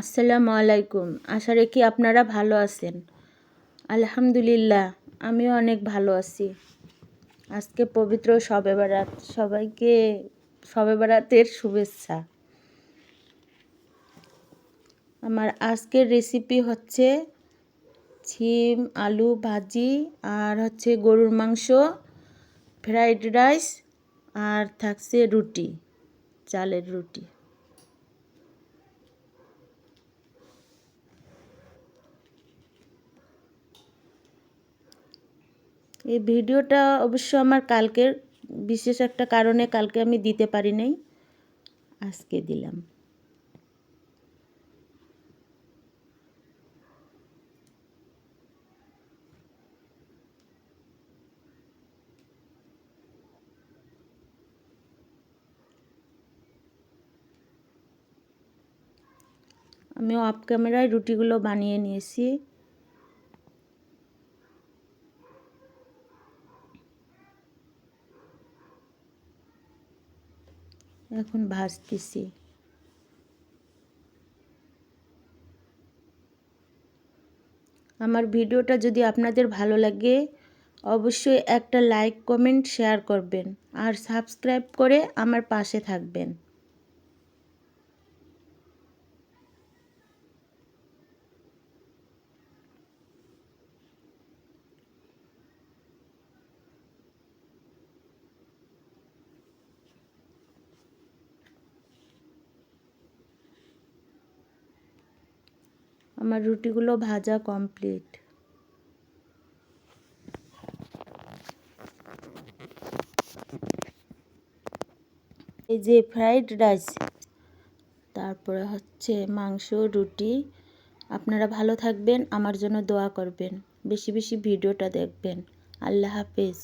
আসসালামু আলাইকুম। আশা রাখি আপনারা ভালো আছেন। আলহামদুলিল্লাহ, আমিও অনেক ভালো আছি। আজকে পবিত্র শবে বরাত, সবাইকে শবে বরাতের শুভেচ্ছা। আমার আজকের রেসিপি হচ্ছে ছিম আলু ভাজি, আর হচ্ছে গরুর মাংস, ফ্রাইড রাইস, আর থাকছে রুটি, চালের রুটি। এই ভিডিওটা অবশ্য আমার কালকের বিশেষ একটা কারণে কালকে আমি দিতে পারি নাই, আজকে দিলাম। আমি অফ ক্যামেরায় রুটিগুলো বানিয়ে নিয়েছি। এখন ভাজতেছি। আমার ভিডিওটা যদি আপনাদের ভালো লাগে অবশ্যই একটা লাইক, কমেন্ট, শেয়ার করবেন আর সাবস্ক্রাইব করে আমার পাশে থাকবেন। আমার রুটিগুলো ভাজা কমপ্লিট। এই যে ফ্রাইড রাইস, তারপরে হচ্ছে মাংস, রুটি। আপনারা ভালো থাকবেন, আমার জন্য দোয়া করবেন, বেশি বেশি ভিডিওটা দেখবেন। আল্লাহ হাফেজ।